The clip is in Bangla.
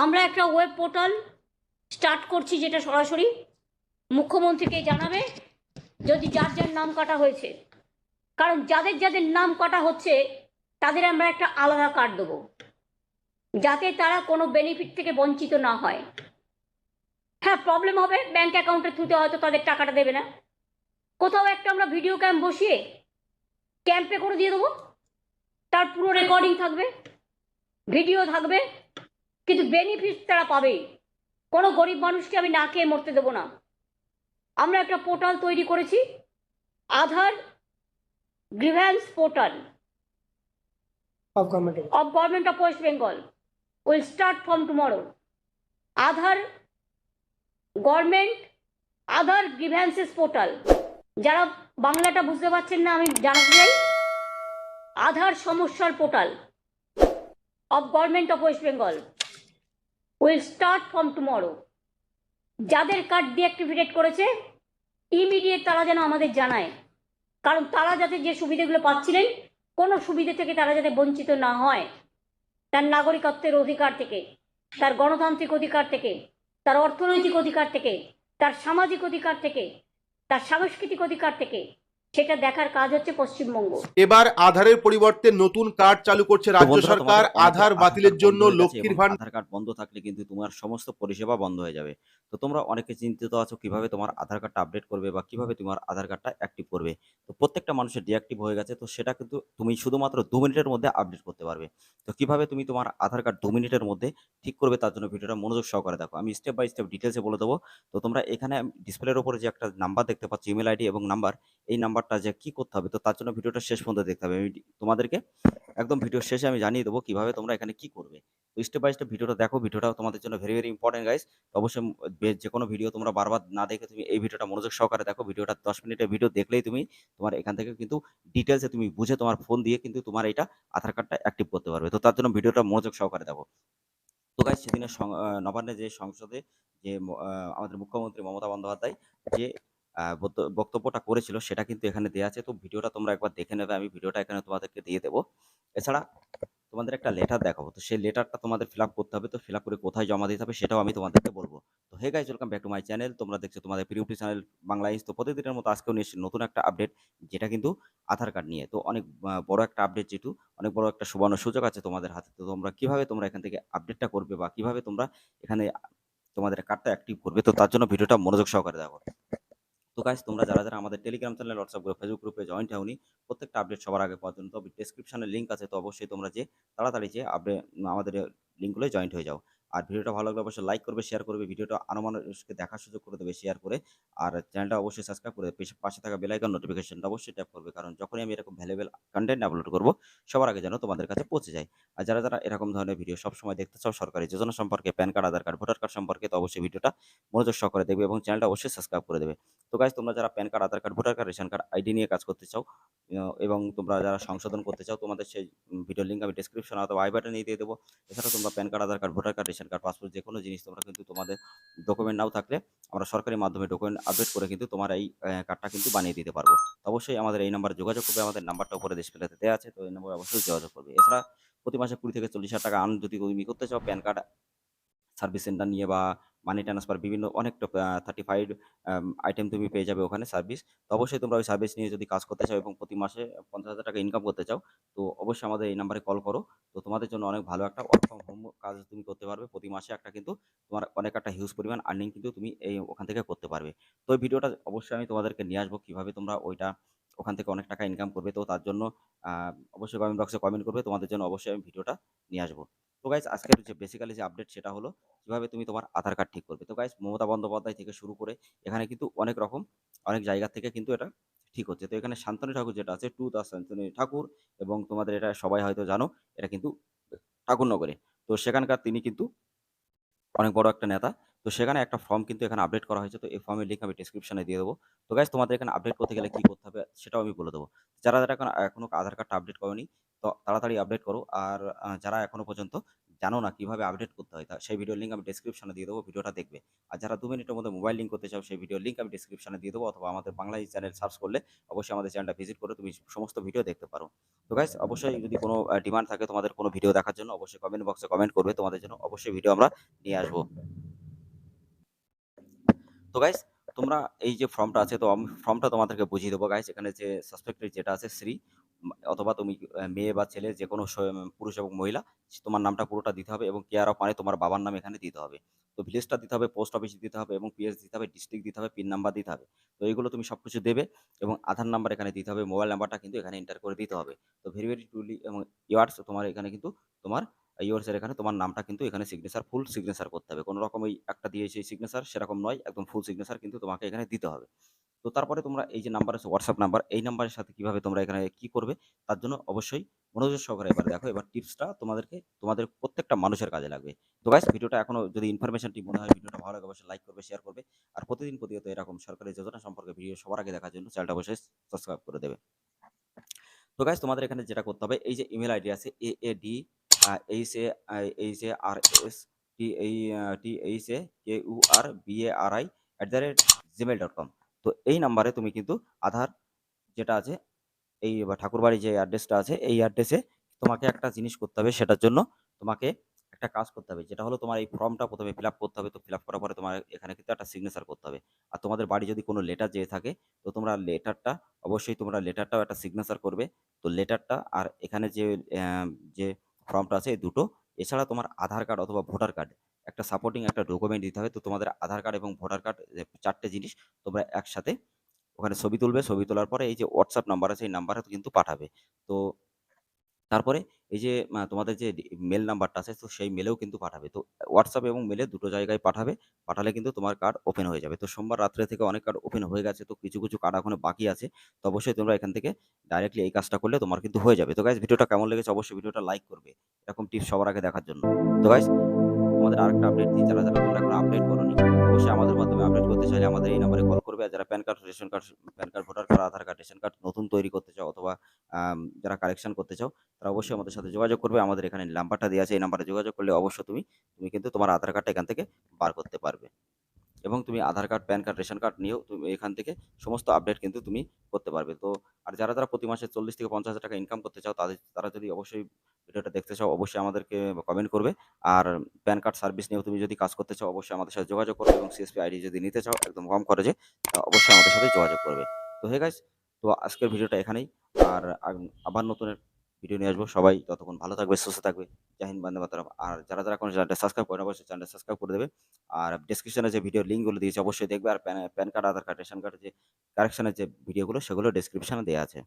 আমরা একটা ওয়েব পোর্টাল স্টার্ট করছি, যেটা সরাসরি মুখ্যমন্ত্রীকে জানাবে যদি যার যার নাম কাটা হয়েছে। কারণ যাদের যাদের নাম কাটা হচ্ছে তাদের আমরা একটা আলাদা কার্ড দেবো, যাতে তারা কোনো বেনিফিট থেকে বঞ্চিত না হয়। হ্যাঁ, প্রবলেম হবে, ব্যাংক অ্যাকাউন্টের থ্রুতে হয়তো তাদের টাকাটা দেবে না। কোথাও একটা আমরা ভিডিও ক্যাম্প বসিয়ে ক্যাম্পে করে দিয়ে দেবো, তার পুরো রেকর্ডিং থাকবে, ভিডিও থাকবে, কিন্তু বেনিফিট তারা পাবেই। কোনো গরিব মানুষকে আমি না খেয়ে মরতে দেবো না। আমরা একটা পোর্টাল তৈরি করেছি, Aadhaar grievance portal of government. of Government of West Bengal will start from tomorrow. Aadhaar government Aadhaar grievances portal, যারা বাংলাটা বুঝতে পারছেন না আমি জানাতে চাই, আধার সমস্যার portal of Government of West Bengal will start from tomorrow. যাদের কার্ড ডিঅ্যাক্টিভেট করেছে ইমিডিয়েট তারা যেন আমাদের জানায়, কারণ তারা যাতে যে সুবিধাগুলো পাচ্ছিলেন কোনো সুবিধা থেকে তারা যাতে বঞ্চিত না হয়, তার নাগরিকত্বের অধিকার থেকে, তার গণতান্ত্রিক অধিকার থেকে, তার অর্থনৈতিক অধিকার থেকে, তার সামাজিক অধিকার থেকে, তার সাংস্কৃতিক অধিকার থেকে, সেটা দেখার কাজ হচ্ছে পশ্চিমবঙ্গ। এবার আধারের পরিবর্তে নতুন কার্ড চালু করছে রাজ্য সরকার। আধার বাতিলের জন্য লক্ষ্মীর ভান্ডার। আধার কার্ড বন্ধ থাকলে কিন্তু তোমার সমস্ত পরিষেবা বন্ধ হয়ে যাবে। তো তোমরা অনেকে চিন্তিত আছো কিভাবে তোমার আধার কার্ডটা আপডেট করবে বা কিভাবে তোমার আধার কার্ডটা অ্যাক্টিভ করবে। তো প্রত্যেকটা মানুষের ডিঅ্যাক্টিভ হয়ে গেছে, তো সেটা কিন্তু তুমি শুধুমাত্র 2 মিনিটের মধ্যে আপডেট করতে পারবে। তো কিভাবে তুমি তোমার আধার কার্ড 2 মিনিটের মধ্যে ঠিক করবে, তার জন্য ভিডিওটা মনোযোগ সহকারে দেখো। আমি স্টেপ বাই স্টেপ ডিটেইলসে বলে দেবো। তো তোমরা এখানে ডিসপ্লের উপরে যে একটা নাম্বার দেখতে পাচ্ছ, ইমেল আইডি এবং নাম্বার, এই নাম্বারটা যে কি করতে হবে, তো তার জন্য ভিডিওটা শেষ পর্যন্ত দেখতে হবে। আমি তোমাদেরকে একদম ভিডিও শেষে আমি জানিয়ে দেবো কিভাবে তোমরা এখানে কি করবে। তো স্টেপ বাই স্টেপ ভিডিওটা দেখো, ভিডিওটা তোমাদের জন্য ভেরি ভেরি ইম্পর্টেন্ট গাইস। তো অবশ্যই যে কোনো ভিডিও তোমরা বারবার না দেখে তুমি এই ভিডিওটা মনোযোগ সহকারে দেখো। ভিডিওটা 10 মিনিটের ভিডিও দেখলেই তুমি তোমার এখান থেকে কিন্তু ডিটেলসে তুমি বুঝে তোমার ফোন দিয়ে কিন্তু তোমার এইটা আধার কার্ডটা অ্যাক্টিভ করতে পারবে। তো তার জন্য ভিডিওটা মনোযোগ সহকারে দেখো। তো গাইস, সেদিনে নবান্নে যে সংসদে যে আমাদের মুখ্যমন্ত্রী মমতা বন্দ্যোপাধ্যায় যে বক্তব্যটা করেছিল সেটা কিন্তু এখানে দেয়া আছে। তো ভিডিওটা তোমরা একবার দেখে নেবে। আমি ভিডিওটা এখানে তোমাদেরকে দিয়ে দেবো। এছাড়া তোমাদের একটা লেটার দেখাবো। তো সেই লেটারটা তোমাদের ফিল আপ করতে হবে। তো ফিল আপ করে কোথায় জমা দিতে হবে সেটাও আমি তোমাদেরকে বলবো। তো hey guys, welcome back to my channel. তোমরা দেখছো তোমাদের প্রিয় ইউটিউব চ্যানেল বাংলা ইনস। তো প্রতিদিনের মতো আজকেও নিয়ে এসেছি নতুন একটা আপডেট, যেটা কিন্তু আধার কার্ড নিয়ে। তো অনেক বড় একটা আপডেট, যেহেতু অনেক বড় একটা সুবর্ণ সুযোগ আছে তোমাদের হাতে। তো তোমরা কিভাবে তোমরা এখান থেকে আপডেটটা করবে বা কিভাবে তোমরা এখানে তোমাদের কার্ডটা অ্যাক্টিভ করবে, তো তার জন্য ভিডিওটা মনোযোগ সহকারে দেখো। তো গাইস, তোমরা যারা যারা আমাদের Telegram channel, WhatsApp group, Facebook গ্রুপে জয়েন্ট হওনি, প্রত্যেকটা আপডেট সবার আগে পাওয়ার জন্য তবে ডেসক্রিপশনে লিঙ্ক আছে। তো অবশ্যই তোমরা যে তাড়াতাড়ি যে আমাদের লিঙ্কগুলোয় জয়েন্ট হয়ে যাও। আর ভিডিওটা ভালো লাগলে অবশ্যই লাইক করবে, শেয়ার করবে, ভিডিওটা আরও মানুষকে দেখার সুযোগ করে দেবে শেয়ার করে। আর চ্যানেলটা অবশ্যই সাবস্ক্রাইব করে পাশে থাকা বেল আইকন নোটিফিকেশনটা অবশ্যই ট্যাপ করবে, কারণ যখনই আমি এরকম ভ্যালুয়েবল কন্টেন্ট আপলোড করব সবার আগে যেন তোমাদের কাছে পৌঁছে যায়। আর যারা যারা এরকম ধরনের ভিডিও সবসময় দেখতে চাও সরকারি যোজনা সম্পর্কে, pan card, Aadhaar card, voter card সম্পর্কে, তো অবশ্যই ভিডিওটা মনোযোগ সহকারে দেখবে এবং চ্যানেলটা অবশ্যই সাবস্ক্রাইব করে দেবে। তো গাইস, তোমরা যারা PAN card, Aadhaar card, voter card, ration card ID নিয়ে কাজ করতে চাও এবং তোমরা যারা সংশোধন করতে চাও, তোমাদের সেই ভিডিও লিঙ্ক আমি ডেসক্রিপশন অথবা আই বাটনে দিয়ে দেবো। এছাড়া তোমরা PAN card, Aadhaar card, voter card, ration card, passport যে কোনো জিনিস তোমরা কিন্তু তোমাদের ডকুমেন্ট নাও থাকলে আমরা সরকারি মাধ্যমে ডকুমেন্ট আপডেট করে কিন্তু তোমার এই কার্ডটা কিন্তু বানিয়ে দিতে পারবো। তো অবশ্যই আমাদের এই নাম্বারে যোগাযোগ করবে। আমাদের নাম্বারটা উপরে ডিসপ্লেতে দেওয়া আছে, তো এই নাম্বারে অবশ্যই যোগাযোগ করবে। এছাড়া প্রতি মাসে 20 থেকে 40 হাজার টাকা আর্ন যদি তুমি করতে চাও প্যান কার্ড সার্ভিস সেন্টার নিয়ে বা মানি ট্রান্সফার, বিভিন্ন অনেক 35 আইটেম তুমি পেয়ে যাবে ওখানে সার্ভিস। তো অবশ্যই তোমরা ওই সার্ভিস নিয়ে যদি কাজ করতে চাও এবং প্রতি মাসে 50,000 টাকা ইনকাম করতে চাও, তো অবশ্যই আমাদের এই নাম্বারে কল করো। তো তোমাদের জন্য অনেক ভালো একটা ওয়ার্ক ফ্রম হোম কাজ তুমি করতে পারবে। প্রতি মাসে একটা কিন্তু তোমার অনেক একটা হিউজ পরিমাণ আর্নিং কিন্তু তুমি ওখান থেকে করতে পারবে। তো এই ভিডিওটা অবশ্যই আমি তোমাদেরকে নিয়ে আসবো কিভাবে তোমরা ওখান থেকে অনেক টাকা ইনকাম করবে। তো তার জন্য অবশ্যই কমেন্ট বক্সে কমেন্ট করবে। তোমাদের জন্য অবশ্যই আমি ভিডিওটা নিয়ে আসবো। তো গাইস, আজকের যে বেসিক্যালি যে আপডেট সেটা হলো কিভাবে তুমি তোমার আধার কার্ড ঠিক করবে। তো গাইস, মমতা বন্দ্যোপাধ্যায় থেকে শুরু করে এখানে কিন্তু অনেক জায়গা থেকে কিন্তু এটা ঠিক হচ্ছে। তো এখানে শান্তনু ঠাকুর যেটা আছে, টু দা শান্তনু ঠাকুর, এবং তোমাদের এটা সবাই হয়তো জানো, এটা কিন্তু ঠাকুরনগরে। তো সেখানকার তিনি কিন্তু অনেক বড় একটা নেতা। তো সেখানে একটা ফর্ম কিন্তু এখানে আপডেট করা হয়েছে। তো এই ফর্মের লিঙ্ক আমি ডেসক্রিপশনে দিয়ে দেবো। তো গাইস, তোমাদের এখানে আপডেট করতে গেলে কি করতে হবে সেটাও আমি বলে দেবো। যারা যারা এখনো আধার কার্ডটা আপডেট করোনি, তো তাড়াতাড়ি আপডেট করো। আর যারা এখনো পর্যন্ত জানো না কিভাবে আপডেট করতে হয়, সেই ভিডিওর লিঙ্ক আমি ডেসক্রিপশনে দিয়ে দেবো, ভিডিওটা দেখবে। আর যারা 2 মিনিটের মধ্যে মোবাইল লিঙ্ক করতে চাও, সেই ভিডিওর লিঙ্ক আমি ডেসক্রিপশনে দিয়ে দেবো, অথবা আমাদের বাংলা চ্যানেল সার্চ করলে অবশ্যই আমাদের চ্যানেলটা ভিজিট করে তুমি সমস্ত ভিডিও দেখতে পারো। তো গাইস, অবশ্যই যদি কোনো ডিমান্ড থাকে তোমাদের কোনো ভিডিও দেখার জন্য, অবশ্যই কমেন্ট বক্সে কমেন্ট করবে, তোমাদের জন্য অবশ্যই ভিডিও আমরা নিয়ে আসবো। তো গাইস, তোমরা এই যে ফর্মটা আছে, তো আমি ফর্মটা তোমাদেরকে বুঝিয়ে দেবো গাইস। এখানে যে সাসপেক্টেড যেটা আছে শ্রী, অথবা তুমি মেয়ে বা ছেলে যে কোনো পুরুষ এবং মহিলা, তোমার নামটা পুরোটা দিতে হবে, এবং কেয়ার অফ মানে তোমার বাবার নাম এখানে দিতে হবে। তো ভিলেজটা দিতে হবে, পোস্ট অফিস দিতে হবে, এবং পিএস দিতে হবে, ডিস্ট্রিক্ট দিতে হবে, পিন নাম্বার দিতে হবে। তো এইগুলো তুমি সবকিছু দেবে, এবং আধার নাম্বার এখানে দিতে হবে, মোবাইল নাম্বারটা কিন্তু এখানে এন্টার করে দিতে হবে। তো ভেরি ভেরি ট্রুলি এবং ইয়ার্স তোমার এখানে কিন্তু তোমার ইয়োরস এখানে তোমার নামটা কিন্তু এখানে সিগনেচার, ফুল সিগনেচার করতে হবে। কোনো রকম ওই একটা দিয়েছে সিগনেচার সেরকম নয়, একদম ফুল সিগনেচার কিন্তু তোমাকে এখানে দিতে হবে। তো তারপরে তোমরা এই যে নাম্বার আছে হোয়াটসঅ্যাপ নাম্বার, এই নাম্বারের সাথে কিভাবে তোমরা এখানে কি করবে, তার জন্য অবশ্যই মনোযোগ সহকারে এবার দেখো। এবার টিপসটা তোমাদের প্রত্যেকটা মানুষের কাজে লাগবে। তো গাইস, ভিডিওটা এখনো যদি ইনফরমেশনটি মনে হয়, ভিডিওটা ভালো লাগে, অবশ্যই লাইক করবে, শেয়ার করবে। আর প্রতিনিয়ত এরকম সরকারি যোজনা সম্পর্কে ভিডিও সবার আগে দেখার জন্য চ্যানেলটা অবশ্যই সাবস্ক্রাইব করে দেবে। তো গাইস, তোমাদের এখানে যেটা করতে হবে, এই যে ইমেল আইডি আছে aadhar@taurbarai@gmail.com। তো এই নাম্বারে তুমি কিন্তু আধার যেটা আছে, এই ঠাকুরবাড়ির যে অ্যাড্রেসটা আছে, এই অ্যাড্রেসে তোমাকে একটা জিনিস করতে হবে। সেটার জন্য তোমাকে একটা কাজ করতে হবে, যেটা হলো তোমার এই ফর্মটা প্রথমে ফিল আপ করতে হবে। তো ফিল আপ করার পরে তোমার এখানে কিন্তু একটা সিগনেচার করতে হবে। আর তোমাদের বাড়ি যদি কোনো লেটার যেয়ে থাকে, তো তোমরা লেটারটা অবশ্যই তোমরা লেটারটাও একটা সিগনেচার করবে। তো লেটারটা আর এখানে যে ফর্মটা আছে, এই দুটো, এছাড়া তোমার আধার কার্ড অথবা ভোটার কার্ড, একটা সাপোর্টিং একটা ডকুমেন্ট দিতে হবে। তো তোমাদের আধার কার্ড এবং ভোটার কার্ড, 4টে জিনিস তোমরা একসাথে ওখানে ছবি তুলবে। ছবি তোলার পরে এই যে হোয়াটসঅ্যাপ নাম্বার আছে, এই নাম্বারে কিন্তু পাঠাবে। তো তারপরে এই যে তোমাদের যে মেল নাম্বারটা আছে, তো সেই মেলেও কিন্তু পাঠাবে। তো হোয়াটসঅ্যাপ এবং মেলে দুটো জায়গায় পাঠাবে। পাঠালে কিন্তু তোমার কার্ড ওপেন হয়ে যাবে। তো সোমবার রাত্রে থেকে অনেক কার্ড ওপেন হয়ে গেছে, তো কিছু কার্ড এখনো বাকি আছে। তো অবশ্যই তোমরা এখান থেকে ডাইরেক্টলি এই কাজটা করলে তোমার কিন্তু হয়ে যাবে। তো গাইস, ভিডিওটা কেমন লেগেছে অবশ্যই ভিডিওটা লাইক করবে, এরকম টিপস সবার আগে দেখার জন্য। তো গাইস, তোমাদের আরেকটা আপডেট দিই, যারা তোমরা এখন আপডেট করোনি, অবশ্যই আমাদের মাধ্যমে আপডেট করতে চাইলে আমাদের এই নাম্বারে কল করবে। আর যারা PAN card, ration card, PAN card, voter card, Aadhaar card, ration card নতুন তৈরি করতে চাও, অথবা যারা কারেকশন করতে চাও, তারা অবশ্যই আমাদের সাথে যোগাযোগ করবে। আমাদের এখানে নাম্বারটা দেওয়া আছে, এই নাম্বারে যোগাযোগ করলে অবশ্যই তুমি কিন্তু তোমার আধার কার্ডটা এখান থেকে বার করতে পারবে। এবং তুমি Aadhaar card, PAN card, ration card নিয়েও তুমি এখান থেকে সমস্ত আপডেট কিন্তু তুমি করতে পারবে। তো আর যারা প্রতি মাসে 40 থেকে 50 হাজার টাকা ইনকাম করতে চাও, তারা যদি অবশ্যই ভিডিওটা দেখতে চাও, অবশ্যই আমাদেরকে কমেন্ট করবে। আর প্যান কার্ড সার্ভিস নিয়েও তুমি যদি কাজ করতে চাও, অবশ্যই আমাদের সাথে যোগাযোগ করবে। এবং সিএসপি আইডি যদি নিতে চাও একদম কম খরচে, অবশ্যই আমাদের সাথে যোগাযোগ করবে। তো হে গাইস, তো আজকের ভিডিওটা এখানেই। আর আবার নতুন ভিডিও নিয়ে আসবো। সবাই ততক্ষণ ভালো থাকবে, সুস্থ থাকবে। জয় হিন্দ, বন্দে মাতরম। আর যারা এখনো চ্যানেলটা সাবস্ক্রাইব করেনি, অবশ্যই চ্যানেলটা সাবস্ক্রাইব করে দেবে। আর ডেসক্রিপশনে যে ভিডিও লিঙ্কগুলো দিয়েছি অবশ্যই দেখবে। আর pan card, Aadhaar card, ration card যে কারেকশনের যে ভিডিওগুলো, সেগুলো ডেসক্রিপশনে দেওয়া আছে।